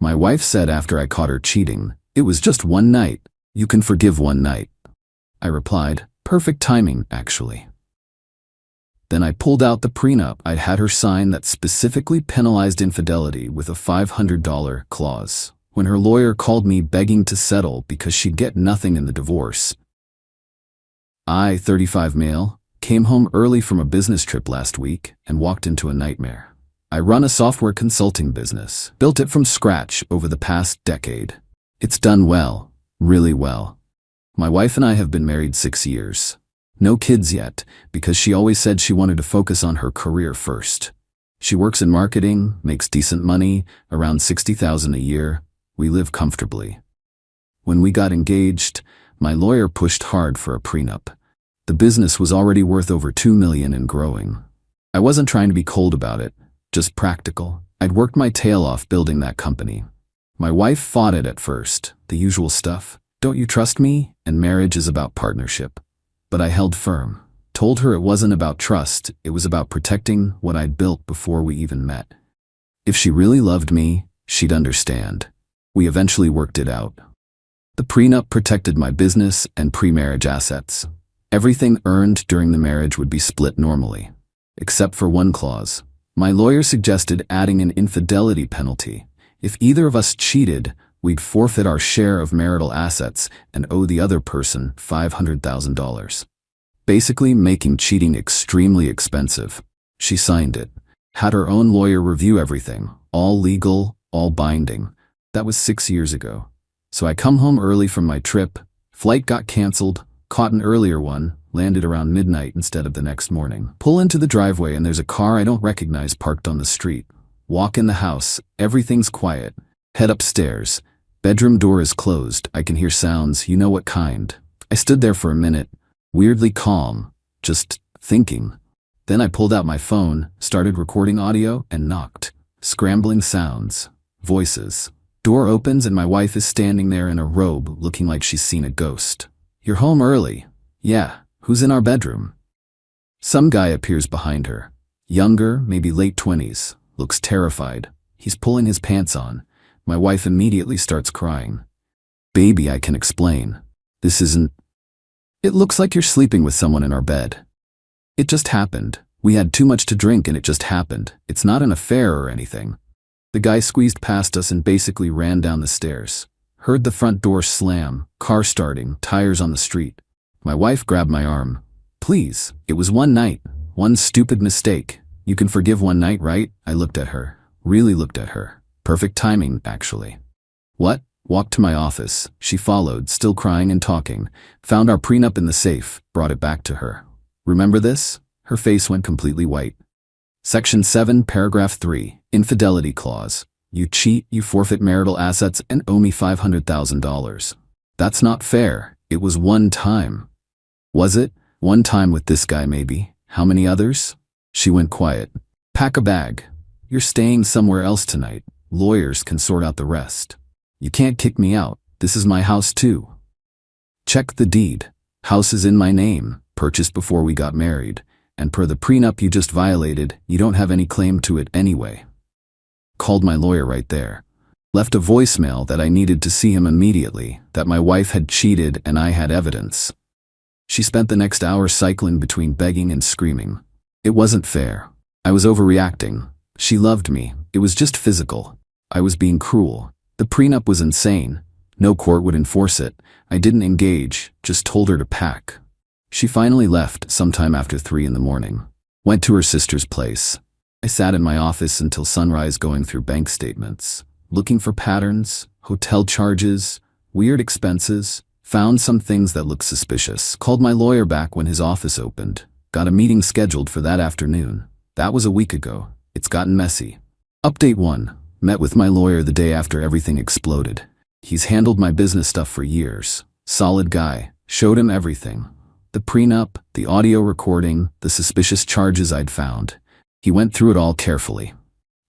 My wife said after I caught her cheating, "It was just one night. You can forgive one night." I replied, "Perfect timing, actually." Then I pulled out the prenup I'd had her sign that specifically penalized infidelity with a $500 clause. When her lawyer called me begging to settle because she'd get nothing in the divorce. I, 35 male, came home early from a business trip last week and walked into a nightmare. I run a software consulting business, built it from scratch over the past decade. It's done well, really well. My wife and I have been married 6 years. No kids yet, because she always said she wanted to focus on her career first. She works in marketing, makes decent money, around $60,000 a year. We live comfortably. When we got engaged, my lawyer pushed hard for a prenup. The business was already worth over $2 million and growing. I wasn't trying to be cold about it, just practical. I'd worked my tail off building that company. My wife fought it at first, the usual stuff. Don't you trust me? And marriage is about partnership. But I held firm, told her it wasn't about trust, it was about protecting what I'd built before we even met. If she really loved me, she'd understand. We eventually worked it out. The prenup protected my business and pre-marriage assets. Everything earned during the marriage would be split normally, except for one clause. My lawyer suggested adding an infidelity penalty. If either of us cheated, we'd forfeit our share of marital assets and owe the other person $500,000. Basically making cheating extremely expensive. She signed it, had her own lawyer review everything, all legal, all binding. That was 6 years ago. So I come home early from my trip, flight got canceled, caught an earlier one, landed around midnight instead of the next morning. Pull into the driveway and there's a car I don't recognize parked on the street. Walk in the house, everything's quiet. Head upstairs. Bedroom door is closed, I can hear sounds, you know what kind. I stood there for a minute, weirdly calm, just thinking. Then I pulled out my phone, started recording audio, and knocked. Scrambling sounds. Voices. Door opens and my wife is standing there in a robe, looking like she's seen a ghost. "You're home early." "Yeah, who's in our bedroom?" Some guy appears behind her. Younger, maybe late 20s, looks terrified. He's pulling his pants on. My wife immediately starts crying. "Baby, I can explain. This isn't... It looks like you're sleeping with someone in our bed. It just happened. We had too much to drink and it just happened. It's not an affair or anything." The guy squeezed past us and basically ran down the stairs. Heard the front door slam, car starting, tires on the street. My wife grabbed my arm. "Please, it was one night, one stupid mistake. You can forgive one night, right?" I looked at her, really looked at her. Perfect timing, actually. "What?" Walked to my office. She followed, still crying and talking. Found our prenup in the safe, brought it back to her. "Remember this?" Her face went completely white. Section 7, paragraph 3, infidelity clause. You cheat, you forfeit marital assets and owe me $500,000. That's not fair. It was one time. Was it? One time with this guy maybe. How many others? She went quiet. "Pack a bag. You're staying somewhere else tonight. Lawyers can sort out the rest. You can't kick me out. This is my house too. Check the deed. House is in my name, purchased before we got married. And per the prenup you just violated, you don't have any claim to it anyway." Called my lawyer right there. Left a voicemail that I needed to see him immediately, that my wife had cheated and I had evidence. She spent the next hour cycling between begging and screaming. It wasn't fair. I was overreacting. She loved me. It was just physical. I was being cruel. The prenup was insane. No court would enforce it. I didn't engage, just told her to pack. She finally left sometime after 3 in the morning. Went to her sister's place. I sat in my office until sunrise going through bank statements, looking for patterns, hotel charges, weird expenses, found some things that looked suspicious. Called my lawyer back when his office opened. Got a meeting scheduled for that afternoon. That was a week ago. It's gotten messy. Update 1. Met with my lawyer the day after everything exploded. He's handled my business stuff for years. Solid guy. Showed him everything. The prenup, the audio recording, the suspicious charges I'd found. He went through it all carefully.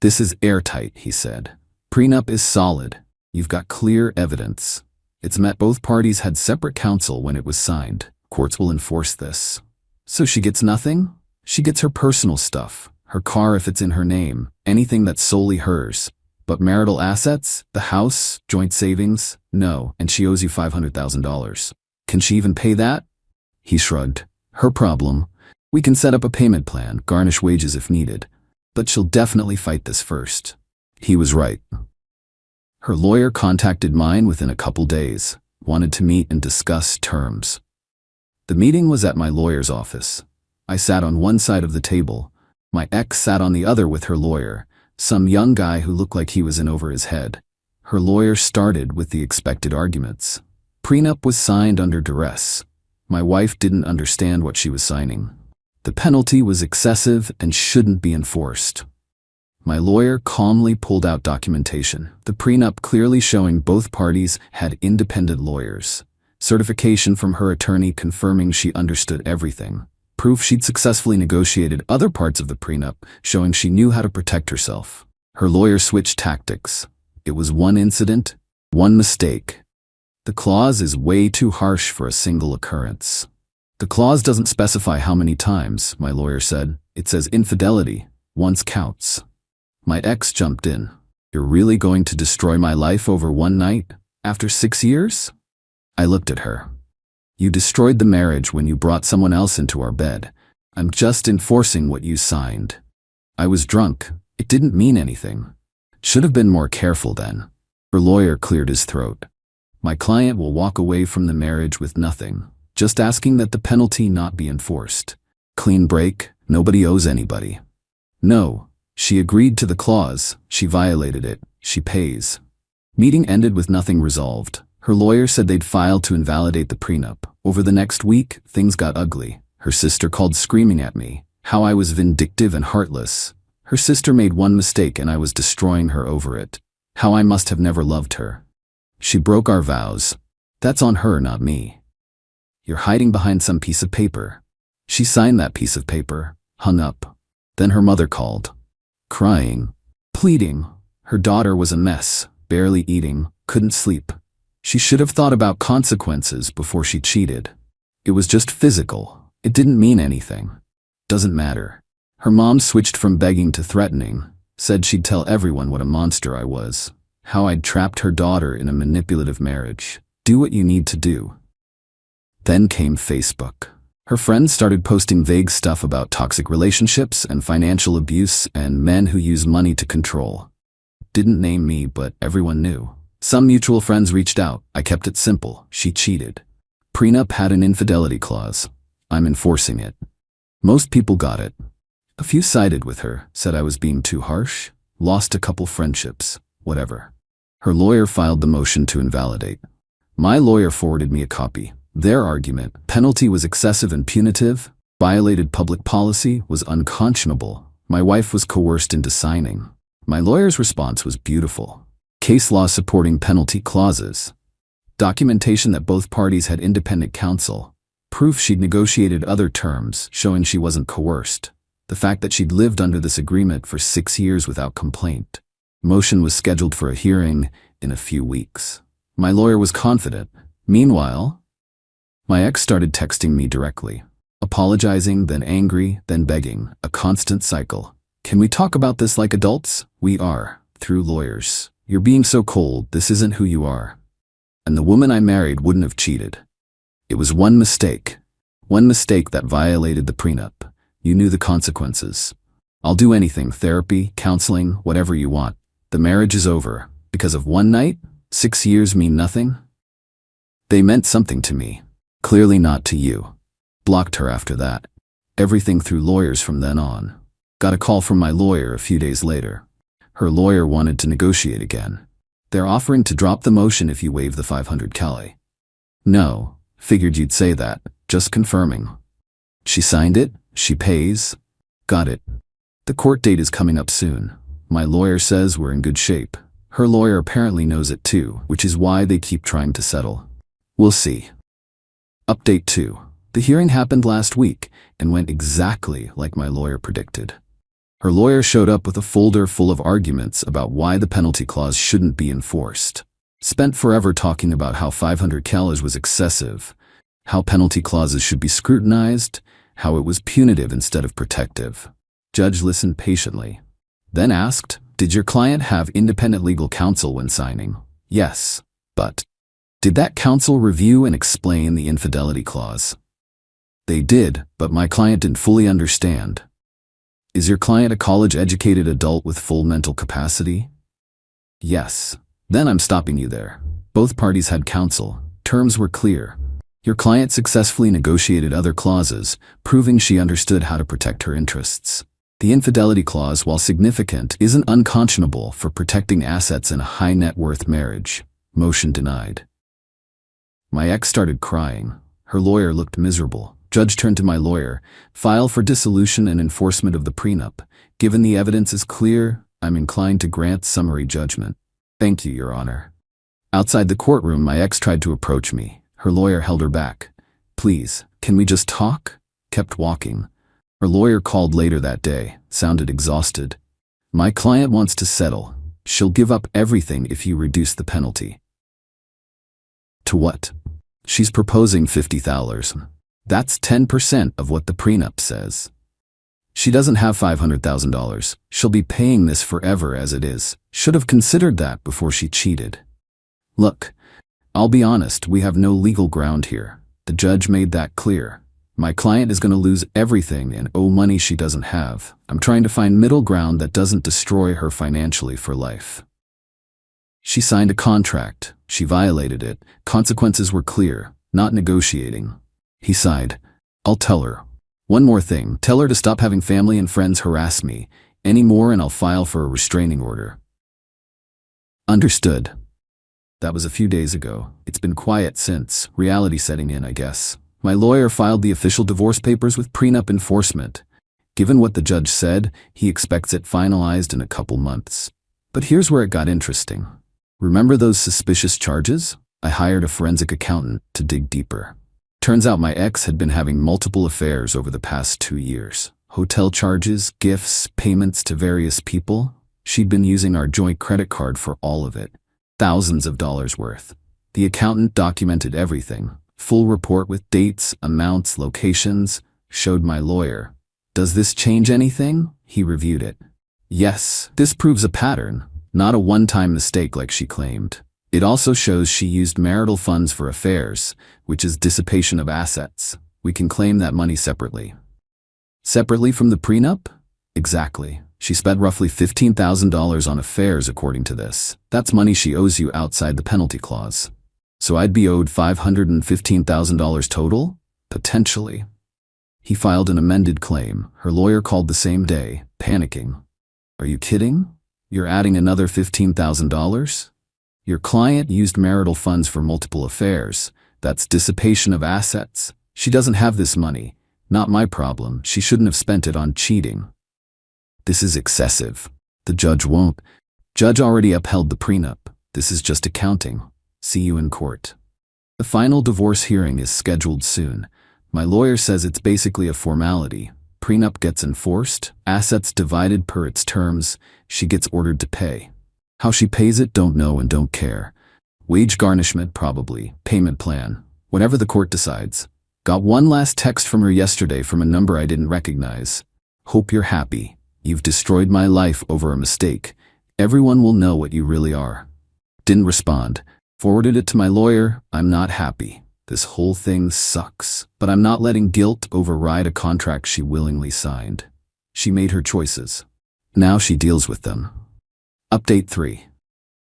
"This is airtight," he said. "Prenup is solid. You've got clear evidence. It's met both parties had separate counsel when it was signed. Courts will enforce this." So she gets nothing? She gets her personal stuff, her car if it's in her name, anything that's solely hers. But marital assets, the house, joint savings, no, and she owes you $500,000. Can she even pay that? He shrugged. Her problem. We can set up a payment plan, garnish wages if needed. But she'll definitely fight this first. He was right. Her lawyer contacted mine within a couple days, wanted to meet and discuss terms. The meeting was at my lawyer's office. I sat on one side of the table. My ex sat on the other with her lawyer, some young guy who looked like he was in over his head. Her lawyer started with the expected arguments. Prenup was signed under duress. My wife didn't understand what she was signing. The penalty was excessive and shouldn't be enforced. My lawyer calmly pulled out documentation, the prenup clearly showing both parties had independent lawyers, certification from her attorney confirming she understood everything, proof she'd successfully negotiated other parts of the prenup showing she knew how to protect herself. Her lawyer switched tactics. It was one incident, one mistake. The clause is way too harsh for a single occurrence. The clause doesn't specify how many times, my lawyer said. It says infidelity, once counts. My ex jumped in. You're really going to destroy my life over one night? After 6 years? I looked at her. You destroyed the marriage when you brought someone else into our bed. I'm just enforcing what you signed. I was drunk. It didn't mean anything. Should have been more careful then. Her lawyer cleared his throat. My client will walk away from the marriage with nothing, just asking that the penalty not be enforced. Clean break, nobody owes anybody. No. She agreed to the clause, she violated it, she pays. Meeting ended with nothing resolved. Her lawyer said they'd file to invalidate the prenup. Over the next week, things got ugly. Her sister called screaming at me, how I was vindictive and heartless. Her sister made one mistake and I was destroying her over it. How I must have never loved her. She broke our vows. That's on her, not me. You're hiding behind some piece of paper. She signed that piece of paper, hung up. Then her mother called. Crying, pleading. Her daughter was a mess, barely eating, couldn't sleep. She should have thought about consequences before she cheated. It was just physical. It didn't mean anything. Doesn't matter. Her mom switched from begging to threatening, said she'd tell everyone what a monster I was, how I'd trapped her daughter in a manipulative marriage. Do what you need to do. Then came Facebook. Her friends started posting vague stuff about toxic relationships and financial abuse and men who use money to control. Didn't name me, but everyone knew. Some mutual friends reached out. I kept it simple. She cheated. Prenup had an infidelity clause. I'm enforcing it. Most people got it. A few sided with her, said I was being too harsh, lost a couple friendships, whatever. Her lawyer filed the motion to invalidate. My lawyer forwarded me a copy. Their argument, penalty was excessive and punitive, violated public policy, was unconscionable. My wife was coerced into signing. My lawyer's response was beautiful. Case law supporting penalty clauses. Documentation that both parties had independent counsel. Proof she'd negotiated other terms, showing she wasn't coerced. The fact that she'd lived under this agreement for 6 years without complaint. Motion was scheduled for a hearing in a few weeks. My lawyer was confident. Meanwhile, my ex started texting me directly, apologizing, then angry, then begging, a constant cycle. Can we talk about this like adults? We are, through lawyers. You're being so cold, this isn't who you are. And the woman I married wouldn't have cheated. It was one mistake that violated the prenup. You knew the consequences. I'll do anything, therapy, counseling, whatever you want. The marriage is over. Because of one night? 6 years mean nothing? They meant something to me. Clearly not to you. Blocked her after that. Everything through lawyers from then on. Got a call from my lawyer a few days later. Her lawyer wanted to negotiate again. They're offering to drop the motion if you waive the $500K. No, figured you'd say that, just confirming. She signed it, she pays. Got it. The court date is coming up soon. My lawyer says we're in good shape. Her lawyer apparently knows it too, which is why they keep trying to settle. We'll see. Update 2. The hearing happened last week and went exactly like my lawyer predicted. Her lawyer showed up with a folder full of arguments about why the penalty clause shouldn't be enforced. Spent forever talking about how $500K was excessive, how penalty clauses should be scrutinized, how it was punitive instead of protective. Judge listened patiently. Then asked, Did your client have independent legal counsel when signing? Yes. But did that counsel review and explain the infidelity clause? They did, but my client didn't fully understand. Is your client a college-educated adult with full mental capacity? Yes. Then I'm stopping you there. Both parties had counsel. Terms were clear. Your client successfully negotiated other clauses, proving she understood how to protect her interests. The infidelity clause, while significant, isn't unconscionable for protecting assets in a high-net-worth marriage. Motion denied. My ex started crying. Her lawyer looked miserable. Judge turned to my lawyer. File for dissolution and enforcement of the prenup. Given the evidence is clear, I'm inclined to grant summary judgment. Thank you, Your Honor. Outside the courtroom, my ex tried to approach me. Her lawyer held her back. Please, can we just talk? Kept walking. Her lawyer called later that day, sounded exhausted. My client wants to settle. She'll give up everything if you reduce the penalty. To what? She's proposing $50,000. That's 10% of what the prenup says. She doesn't have $500,000. She'll be paying this forever as it is. Should have considered that before she cheated. Look, I'll be honest, we have no legal ground here. The judge made that clear. My client is going to lose everything and owe money she doesn't have. I'm trying to find middle ground that doesn't destroy her financially for life. She signed a contract. She violated it. Consequences were clear. Not negotiating. He sighed. I'll tell her. One more thing. Tell her to stop having family and friends harass me any more and I'll file for a restraining order. Understood. That was a few days ago. It's been quiet since. Reality setting in, I guess. My lawyer filed the official divorce papers with prenup enforcement. Given what the judge said, he expects it finalized in a couple months. But here's where it got interesting. Remember those suspicious charges? I hired a forensic accountant to dig deeper. Turns out my ex had been having multiple affairs over the past 2 years. Hotel charges, gifts, payments to various people. She'd been using our joint credit card for all of it. Thousands of dollars worth. The accountant documented everything. Full report with dates, amounts, locations. Showed my lawyer. Does this change anything? He reviewed it. Yes, this proves a pattern, not a one-time mistake like she claimed. It also shows she used marital funds for affairs, which is dissipation of assets. We can claim that money separately. Separately from the prenup? Exactly. She spent roughly $15,000 on affairs according to this. That's money she owes you outside the penalty clause. So I'd be owed $515,000 total? Potentially. He filed an amended claim. Her lawyer called the same day, panicking. Are you kidding? You're adding another $15,000? Your client used marital funds for multiple affairs. That's dissipation of assets. She doesn't have this money. Not my problem. She shouldn't have spent it on cheating. This is excessive. The judge won't. Judge already upheld the prenup. This is just accounting. See you in court. The final divorce hearing is scheduled soon. My lawyer says it's basically a formality. Prenup gets enforced, assets divided per its terms, she gets ordered to pay. How she pays it, don't know and don't care. Wage garnishment, probably. Payment plan. Whatever the court decides. Got one last text from her yesterday from a number I didn't recognize. Hope you're happy. You've destroyed my life over a mistake. Everyone will know what you really are. Didn't respond. Forwarded it to my lawyer. I'm not happy. This whole thing sucks. But I'm not letting guilt override a contract she willingly signed. She made her choices. Now she deals with them. Update 3.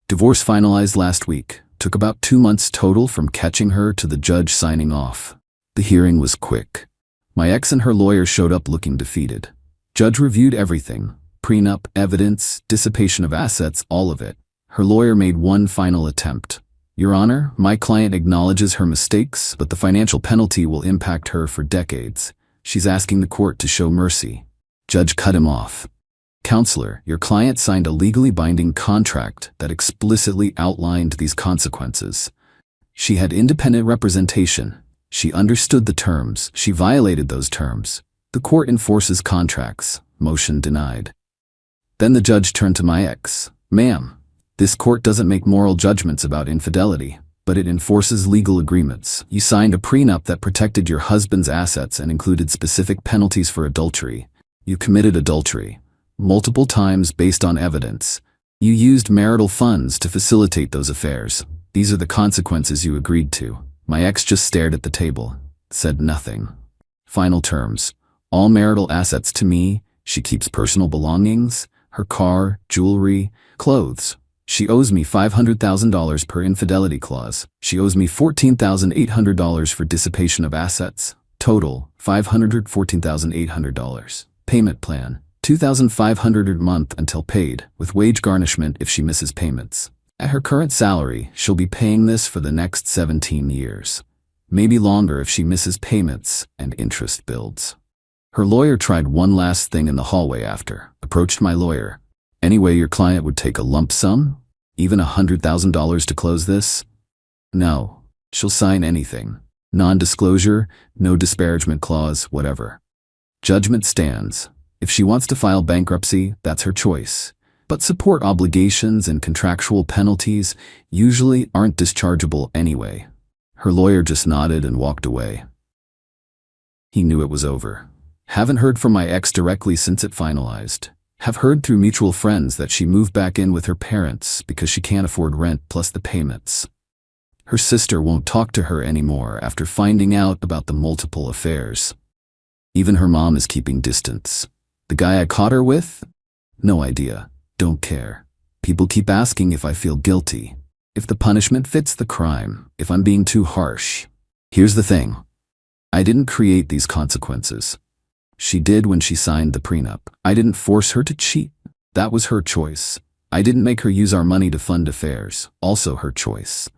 Divorce finalized last week. Took about 2 months total from catching her to the judge signing off. The hearing was quick. My ex and her lawyer showed up looking defeated. Judge reviewed everything. Prenup, evidence, dissipation of assets, all of it. Her lawyer made one final attempt. Your Honor, my client acknowledges her mistakes, but the financial penalty will impact her for decades. She's asking the court to show mercy. Judge cut him off. Counselor, your client signed a legally binding contract that explicitly outlined these consequences. She had independent representation. She understood the terms. She violated those terms. The court enforces contracts. Motion denied. Then the judge turned to my ex. Ma'am, this court doesn't make moral judgments about infidelity, but it enforces legal agreements. You signed a prenup that protected your husband's assets and included specific penalties for adultery. You committed adultery. multiple times based on evidence. You used marital funds to facilitate those affairs. These are the consequences you agreed to. My ex just stared at the table, said nothing. Final terms. All marital assets to me. She keeps personal belongings, her car, jewelry, clothes. She owes me $500,000 per infidelity clause. She owes me $14,800 for dissipation of assets. Total, $514,800. Payment plan, $2,500 a month until paid, with wage garnishment if she misses payments. At her current salary, she'll be paying this for the next 17 years. Maybe longer if she misses payments and interest builds. Her lawyer tried one last thing in the hallway after. Approached my lawyer. Any way your client would take a lump sum? Even $100,000 to close this? No. She'll sign anything. Non-disclosure, no disparagement clause, whatever. Judgment stands. If she wants to file bankruptcy, that's her choice. But support obligations and contractual penalties usually aren't dischargeable anyway. Her lawyer just nodded and walked away. He knew it was over. Haven't heard from my ex directly since it finalized. Have heard through mutual friends that she moved back in with her parents because she can't afford rent plus the payments. Her sister won't talk to her anymore after finding out about the multiple affairs. Even her mom is keeping distance. The guy I caught her with? No idea. Don't care. People keep asking if I feel guilty. If the punishment fits the crime. If I'm being too harsh. Here's the thing. I didn't create these consequences. She did when she signed the prenup. I didn't force her to cheat. That was her choice. I didn't make her use our money to fund affairs. Also her choice.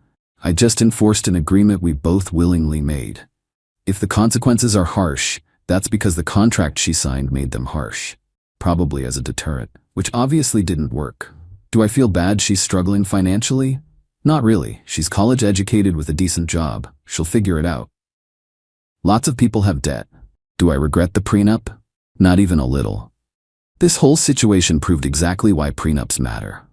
I just enforced an agreement we both willingly made. If the consequences are harsh, that's because the contract she signed made them harsh. Probably as a deterrent, which obviously didn't work. Do I feel bad she's struggling financially? Not really. She's college educated with a decent job. She'll figure it out. Lots of people have debt. Do I regret the prenup? Not even a little. This whole situation proved exactly why prenups matter.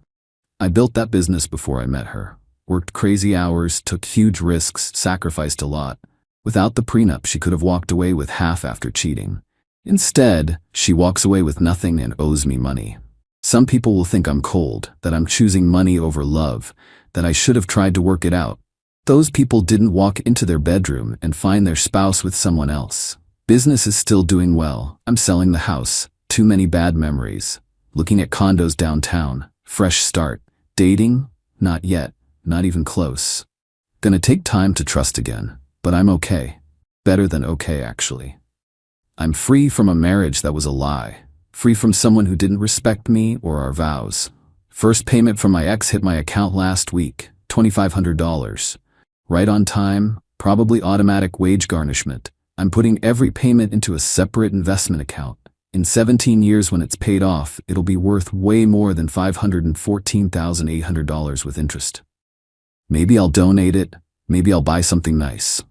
I built that business before I met her. Worked crazy hours, took huge risks, sacrificed a lot. Without the prenup, she could have walked away with half after cheating. Instead, she walks away with nothing and owes me money. Some people will think I'm cold, that I'm choosing money over love, that I should have tried to work it out. Those people didn't walk into their bedroom and find their spouse with someone else. Business is still doing well. I'm selling the house. Too many bad memories. Looking at condos downtown. Fresh start. Dating? Not yet. Not even close. Gonna take time to trust again. But I'm okay. Better than okay, actually. I'm free from a marriage that was a lie. Free from someone who didn't respect me or our vows. First payment from my ex hit my account last week. $2,500. Right on time. Probably automatic wage garnishment. I'm putting every payment into a separate investment account. In 17 years when it's paid off, it'll be worth way more than $514,800 with interest. Maybe I'll donate it, maybe I'll buy something nice.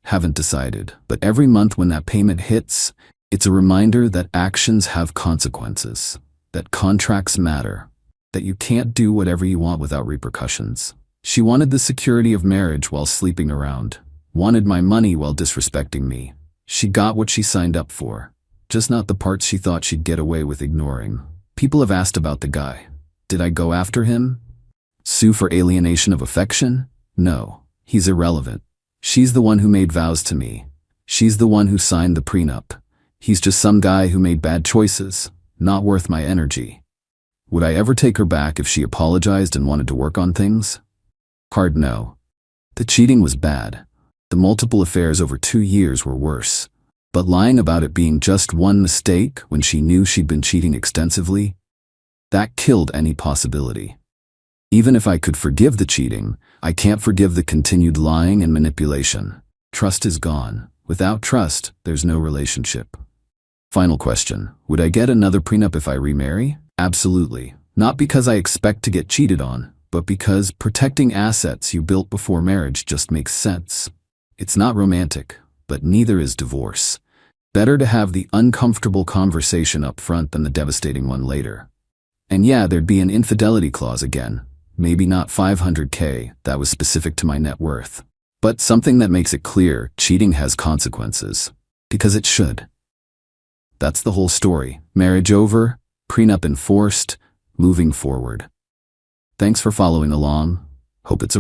Haven't decided, but every month when that payment hits, it's a reminder that actions have consequences, that contracts matter, that you can't do whatever you want without repercussions. She wanted the security of marriage while sleeping around. Wanted my money while disrespecting me. She got what she signed up for, just not the parts she thought she'd get away with ignoring. People have asked about the guy. Did I go after him? Sue for alienation of affection? No, he's irrelevant. She's the one who made vows to me. She's the one who signed the prenup. He's just some guy who made bad choices, not worth my energy. Would I ever take her back if she apologized and wanted to work on things? Hard no. The cheating was bad. The multiple affairs over 2 years were worse. But lying about it being just one mistake when she knew she'd been cheating extensively, that killed any possibility. Even if I could forgive the cheating, I can't forgive the continued lying and manipulation. Trust is gone. Without trust, there's no relationship. Final question. Would I get another prenup if I remarry? Absolutely. Not because I expect to get cheated on, but because protecting assets you built before marriage just makes sense. It's not romantic, but neither is divorce. Better to have the uncomfortable conversation up front than the devastating one later. And yeah, there'd be an infidelity clause again. Maybe not $500K, that was specific to my net worth. But something that makes it clear cheating has consequences. Because it should. That's the whole story. Marriage over? Prenup enforced, moving forward. Thanks for following along. Hope it's a